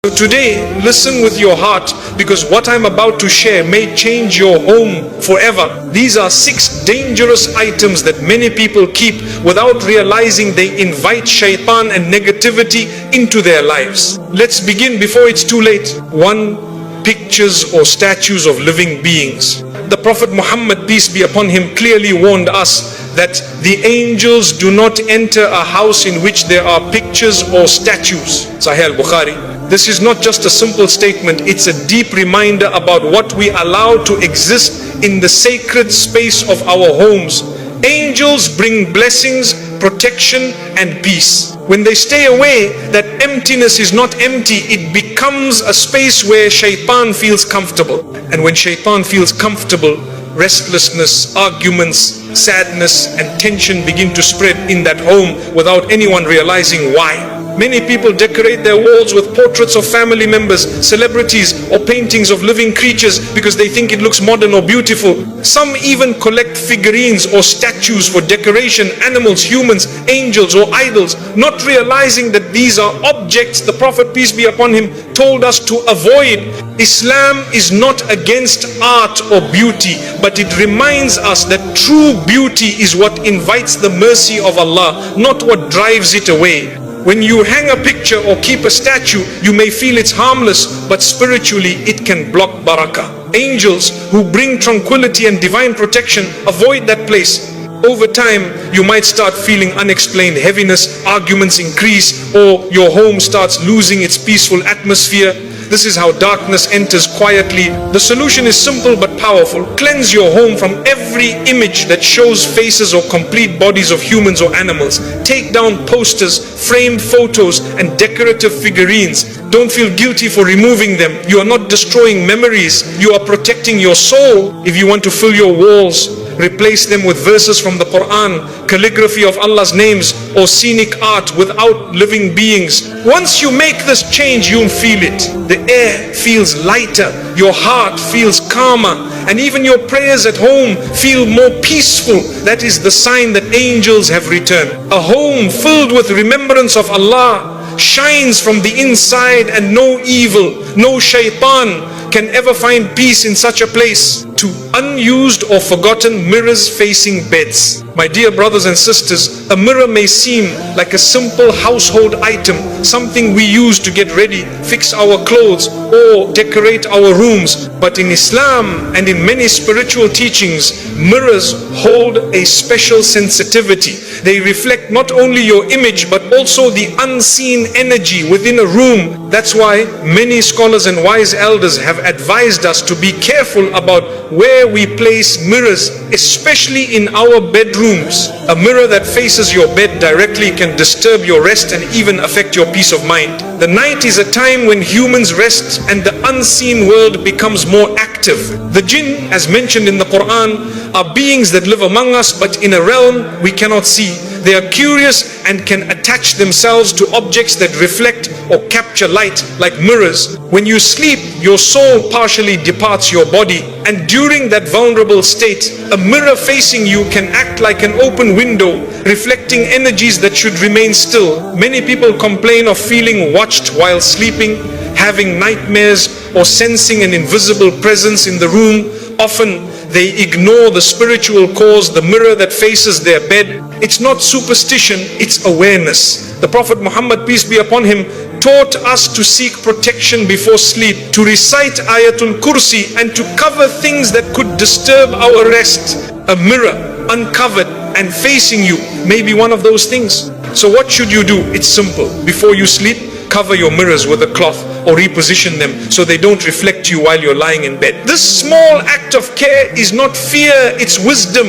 Today, listen with your heart, because what I'm about to share may change your home forever. These are 6 dangerous items that many people keep without realizing they invite shaitan and negativity into their lives. Let's begin before it's too late. 1. Pictures or statues of living beings. The Prophet Muhammad, peace be upon him, clearly warned us that the angels do not enter a house in which there are pictures or statues. Sahih al-Bukhari. This is not just a simple statement, it's a deep reminder about what we allow to exist in the sacred space of our homes. Angels bring blessings, protection and peace. When they stay away, that emptiness is not empty, it becomes a space where shaitan feels comfortable. And when shaitan feels comfortable, restlessness, arguments, sadness and tension begin to spread in that home without anyone realizing why. Many people decorate their walls with portraits of family members, celebrities or paintings of living creatures because they think it looks modern or beautiful. Some even collect figurines or statues for decoration, animals, humans, angels or idols, not realizing that these are objects the Prophet, peace be upon him, told us to avoid. Islam is not against art or beauty, but it reminds us that true beauty is what invites the mercy of Allah, not what drives it away. When you hang a picture or keep a statue, you may feel it's harmless, but spiritually it can block barakah. Angels who bring tranquility and divine protection avoid that place. Over time, you might start feeling unexplained heaviness, arguments increase, or your home starts losing its peaceful atmosphere. This is how darkness enters quietly. The solution is simple but powerful. Cleanse your home from every image that shows faces or complete bodies of humans or animals. Take down posters, framed photos and decorative figurines. Don't feel guilty for removing them. You are not destroying memories. You are protecting your soul. If you want to fill your walls, replace them with verses from the Quran, calligraphy of Allah's names or scenic art without living beings. Once you make this change, you'll feel it. The air feels lighter, your heart feels calmer, and even your prayers at home feel more peaceful. That is the sign that angels have returned. A home filled with remembrance of Allah shines from the inside, and no evil, no shaitan can ever find peace in such a place. To unused or forgotten mirrors facing beds. My dear brothers and sisters, a mirror may seem like a simple household item, something we use to get ready, fix our clothes or decorate our rooms. But in Islam and in many spiritual teachings, mirrors hold a special sensitivity. They reflect not only your image but also the unseen energy within a room. That's why many scholars and wise elders have advised us to be careful about where we place mirrors, especially in our bedrooms. A mirror that faces your bed directly can disturb your rest and even affect your peace of mind. The night is a time when humans rest and the unseen world becomes more active. The jinn, as mentioned in the Quran, are beings that live among us but in a realm we cannot see. They are curious and can attach themselves to objects that reflect or capture light like mirrors. When you sleep, your soul partially departs your body, and during that vulnerable state, a mirror facing you can act like an open window, reflecting energies that should remain still. Many people complain of feeling watched while sleeping, having nightmares, or sensing an invisible presence in the room. Often they ignore the spiritual cause, the mirror that faces their bed. It's not superstition, it's awareness. The Prophet Muhammad, peace be upon him, taught us to seek protection before sleep, to recite Ayatul Kursi and to cover things that could disturb our rest. A mirror uncovered and facing you may be one of those things. So what should you do? It's simple. Before you sleep, cover your mirrors with a cloth or reposition them so they don't reflect you while you're lying in bed. This small act of care is not fear, it's wisdom.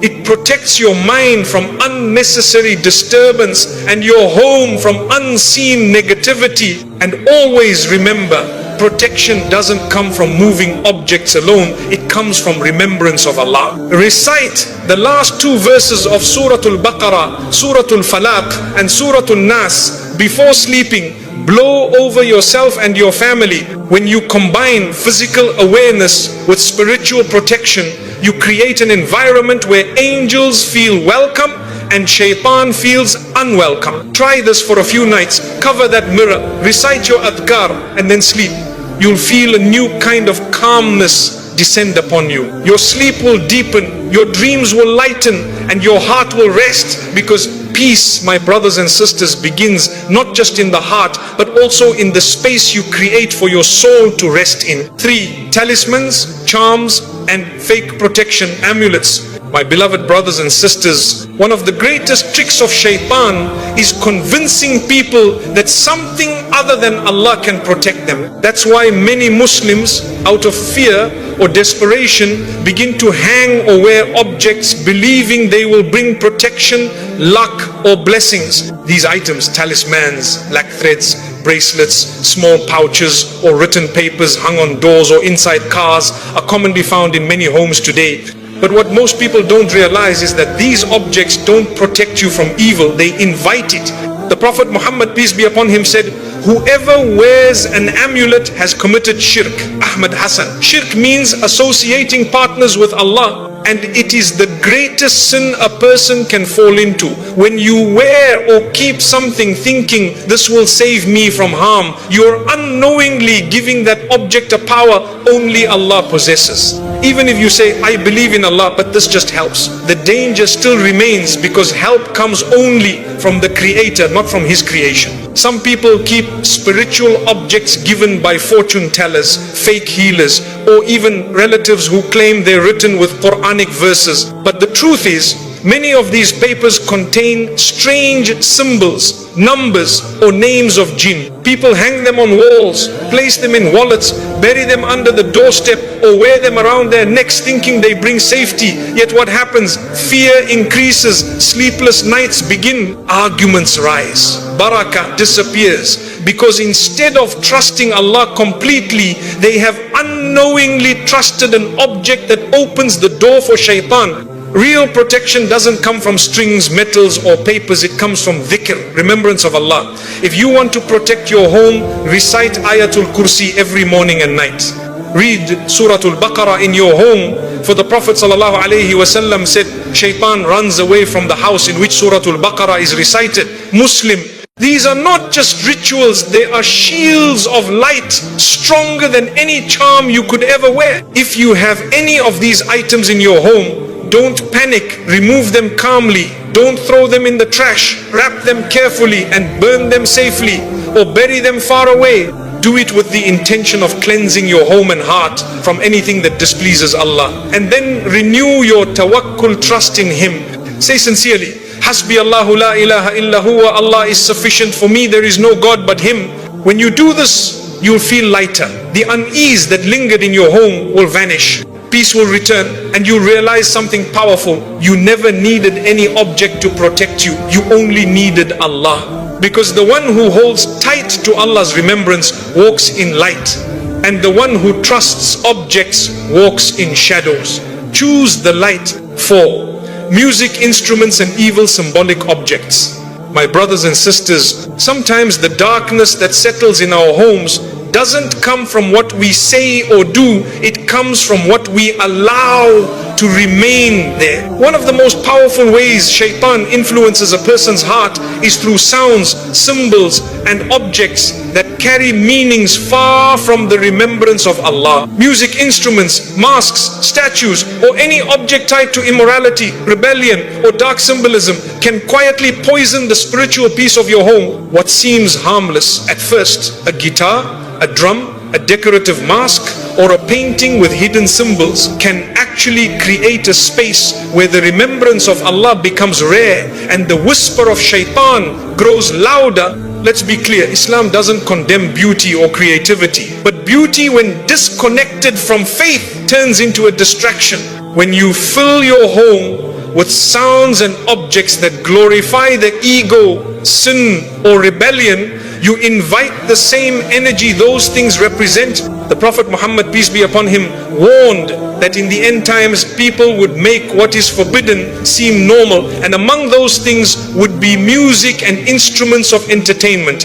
It protects your mind from unnecessary disturbance and your home from unseen negativity. And always remember, protection doesn't come from moving objects alone, it comes from remembrance of Allah. Recite the last 2 verses of Surah Al-Baqarah, Surah Al-Falaq and Surah Al-Nas before sleeping. Blow over yourself and your family. When you combine physical awareness with spiritual protection, you create an environment where angels feel welcome and shaitan feels unwelcome. Try this for a few nights. Cover that mirror, recite your adhkar, and then sleep. You'll feel a new kind of calmness descend upon you. Your sleep will deepen, your dreams will lighten, and your heart will rest, because peace, my brothers and sisters, begins not just in the heart, but also in the space you create for your soul to rest in. 3. Talismans, charms, and fake protection amulets. My beloved brothers and sisters, one of the greatest tricks of shaitan is convincing people that something other than Allah can protect them. That's why many Muslims, out of fear or desperation, begin to hang or wear objects believing they will bring protection, luck, or blessings. These items, talismans, black threads, bracelets, small pouches, or written papers hung on doors or inside cars, are commonly found in many homes today. But what most people don't realize is that these objects don't protect you from evil, they invite it. The Prophet Muhammad, peace be upon him, said, whoever wears an amulet has committed shirk. Ahmad Hassan. Shirk means associating partners with Allah, and it is the greatest sin a person can fall into. When you wear or keep something thinking this will save me from harm, you're unknowingly giving that object a power only Allah possesses. Even if you say, I believe in Allah, but this just helps, the danger still remains, because help comes only from the Creator, not from His creation. Some people keep spiritual objects given by fortune tellers, fake healers, or even relatives who claim they're written with Quranic verses. But the truth is, many of these papers contain strange symbols, numbers, or names of jinn. People hang them on walls, place them in wallets, bury them under the doorstep, or wear them around their necks thinking they bring safety. Yet what happens? Fear increases, sleepless nights begin, arguments rise, barakah disappears, because instead of trusting Allah completely, they have unknowingly trusted an object that opens the door for shaitan. Real protection doesn't come from strings, metals, or papers. It comes from dhikr, remembrance of Allah. If you want to protect your home, recite Ayatul Kursi every morning and night. Read Surah Al-Baqarah in your home, for the Prophet ﷺ said, shaitan runs away from the house in which Surah Al-Baqarah is recited. Muslim, these are not just rituals, they are shields of light, stronger than any charm you could ever wear. If you have any of these items in your home, don't panic, remove them calmly. Don't throw them in the trash. Wrap them carefully and burn them safely, or bury them far away. Do it with the intention of cleansing your home and heart from anything that displeases Allah. And then renew your tawakkul, trust in Him. Say sincerely, Hasbi Allahu la ilaha illa huwa, Allah is sufficient for me, there is no God but Him. When you do this, you'll feel lighter. The unease that lingered in your home will vanish. Peace will return, and you realize something powerful. You never needed any object to protect you. You only needed Allah. Because the one who holds tight to Allah's remembrance walks in light, and the one who trusts objects walks in shadows. Choose the light. 4. Music instruments and evil symbolic objects. My brothers and sisters, sometimes the darkness that settles in our homes doesn't come from what we say or do, it comes from what we allow to remain there. One of the most powerful ways shaitan influences a person's heart is through sounds, symbols, and objects that carry meanings far from the remembrance of Allah. Music instruments, masks, statues, or any object tied to immorality, rebellion, or dark symbolism can quietly poison the spiritual peace of your home. What seems harmless at first, a guitar, a drum, a decorative mask, or a painting with hidden symbols, can actually create a space where the remembrance of Allah becomes rare and the whisper of shaitan grows louder. Let's be clear, Islam doesn't condemn beauty or creativity, but beauty, when disconnected from faith, turns into a distraction. When you fill your home with sounds and objects that glorify the ego, sin, or rebellion, you invite the same energy those things represent. The Prophet Muhammad, peace be upon him, warned that in the end times people would make what is forbidden seem normal, and among those things would be music and instruments of entertainment.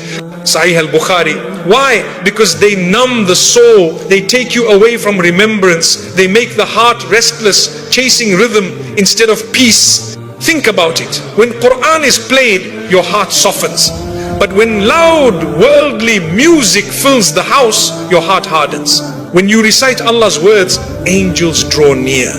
Sahih al-Bukhari. Why? Because they numb the soul, they take you away from remembrance, they make the heart restless, chasing rhythm instead of peace. Think about it. When Quran is played, your heart softens. But when loud worldly music fills the house, your heart hardens. When you recite Allah's words, angels draw near.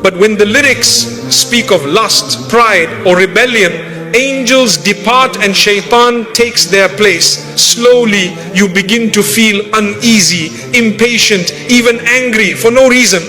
But when the lyrics speak of lust, pride or rebellion, angels depart and shaitan takes their place. Slowly you begin to feel uneasy, impatient, even angry for no reason.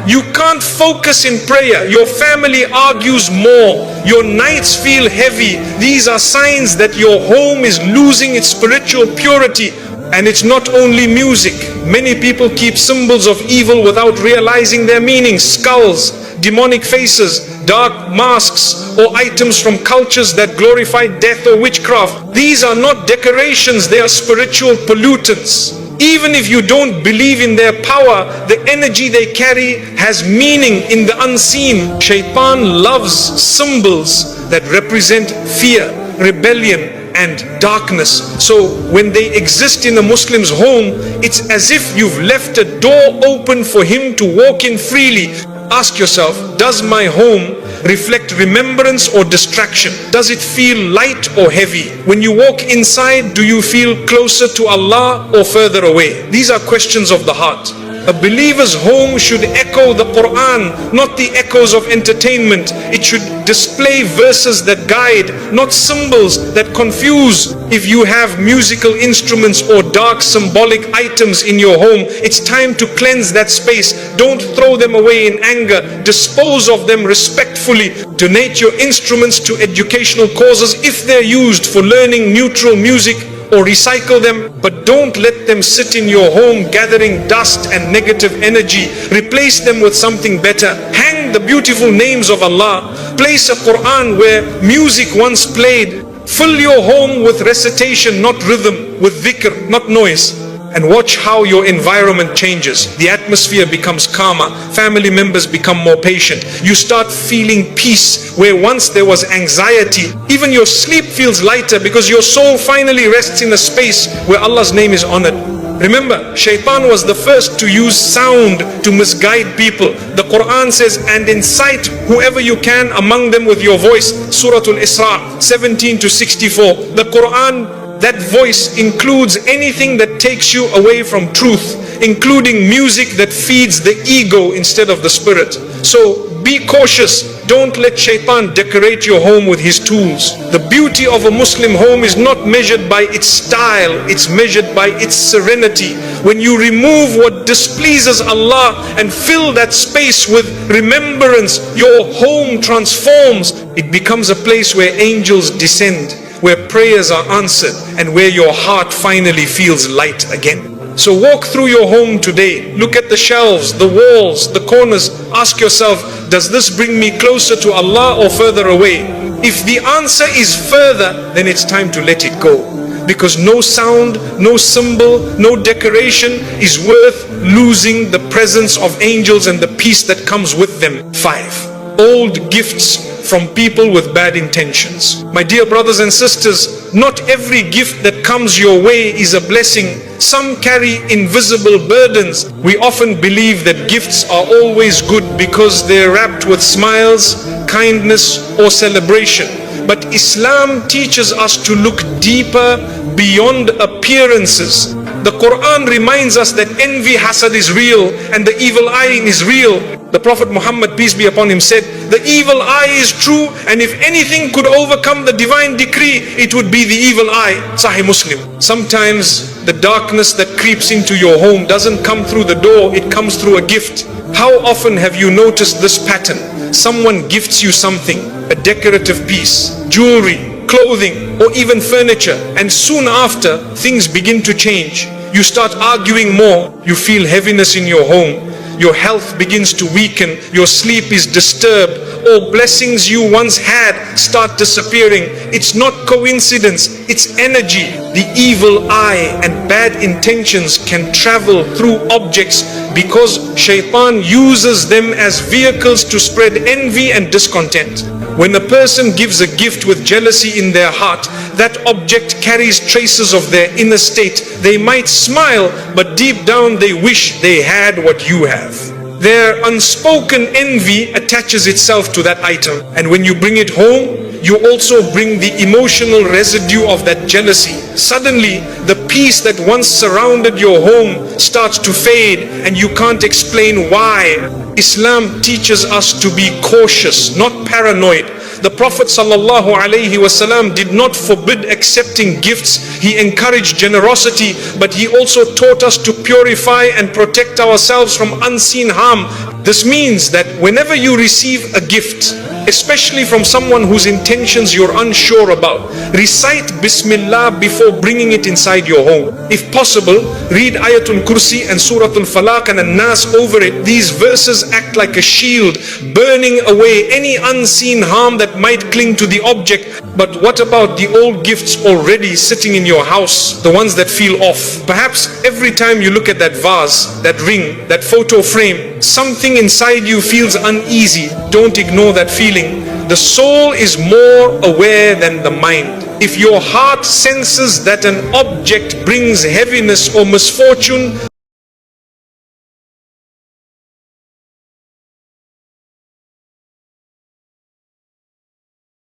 You can't focus in prayer. Your family argues more. Your nights feel heavy. These are signs that your home is losing its spiritual purity. And it's not only music. Many people keep symbols of evil without realizing their meaning. Skulls, demonic faces, dark masks, or items from cultures that glorify death or witchcraft. These are not decorations, they are spiritual pollutants. Even if you don't believe in their power, the energy they carry has meaning in the unseen. Shaitan loves symbols that represent fear, rebellion, and darkness. So when they exist in a Muslim's home, it's as if you've left a door open for him to walk in freely. Ask yourself, does my home reflect remembrance or distraction? Does it feel light or heavy? When you walk inside, do you feel closer to Allah or further away? These are questions of the heart. A believer's home should echo the Quran, not the echoes of entertainment. It should display verses that guide, not symbols that confuse. If you have musical instruments or dark symbolic items in your home, it's time to cleanse that space. Don't throw them away in anger. Dispose of them respectfully. Donate your instruments to educational causes if they're used for learning neutral music, or recycle them, but don't let them sit in your home gathering dust and negative energy. Replace them with something better. Hang the beautiful names of Allah. Place a Quran where music once played. Fill your home with recitation, not rhythm, with dhikr, not noise. And watch how your environment changes. The atmosphere becomes calmer. Family members become more patient. You start feeling peace where once there was anxiety. Even your sleep feels lighter because your soul finally rests in a space where Allah's name is honored. Remember, shaitan was the first to use sound to misguide people. The Quran says, and incite whoever you can among them with your voice. Surah Al-Isra 17 to 64. The Quran, that voice includes anything that takes you away from truth, including music that feeds the ego instead of the spirit. So be cautious. Don't let shaitan decorate your home with his tools. The beauty of a Muslim home is not measured by its style, it's measured by its serenity. When you remove what displeases Allah and fill that space with remembrance, your home transforms. It becomes a place where angels descend, where prayers are answered, and where your heart finally feels light again. So walk through your home today. Look at the shelves, the walls, the corners. Ask yourself, does this bring me closer to Allah or further away? If the answer is further, then it's time to let it go. Because no sound, no symbol, no decoration is worth losing the presence of angels and the peace that comes with them. 5. Old gifts from people with bad intentions. My dear brothers and sisters, not every gift that comes your way is a blessing. Some carry invisible burdens. We often believe that gifts are always good because they're wrapped with smiles, kindness, or celebration. But Islam teaches us to look deeper beyond appearances. The Quran reminds us that envy, hasad is real, and the evil eye is real. The Prophet Muhammad, peace be upon him, said, the evil eye is true, and if anything could overcome the divine decree, it would be the evil eye. Sahih Muslim. Sometimes the darkness that creeps into your home doesn't come through the door, it comes through a gift. How often have you noticed this pattern? Someone gifts you something, a decorative piece, jewelry, clothing, or even furniture, and soon after, things begin to change. You start arguing more, you feel heaviness in your home, your health begins to weaken, your sleep is disturbed, all blessings you once had start disappearing. It's not coincidence, it's energy. The evil eye and bad intentions can travel through objects because shaitan uses them as vehicles to spread envy and discontent. When a person gives a gift with jealousy in their heart, that object carries traces of their inner state. They might smile, but deep down they wish they had what you have. their unspoken envy attaches itself to that item. And when you bring it home, you also bring the emotional residue of that jealousy. Suddenly, the peace that once surrounded your home starts to fade, and you can't explain why. Islam teaches us to be cautious, not paranoid. The Prophet ﷺ did not forbid accepting gifts. He encouraged generosity, but he also taught us to purify and protect ourselves from unseen harm. This means that whenever you receive a gift, especially from someone whose intentions you're unsure about, recite Bismillah before bringing it inside your home. If possible, read Ayatul Kursi and Surah Al-Falaq and An-Nas over it. These verses act like a shield, burning away any unseen harm that might cling to the object. But what about the old gifts already sitting in your house, the ones that feel off? Perhaps every time you look at that vase, that ring, that photo frame, something inside you feels uneasy. Don't ignore that feeling. The soul is more aware than the mind. If your heart senses that an object brings heaviness or misfortune,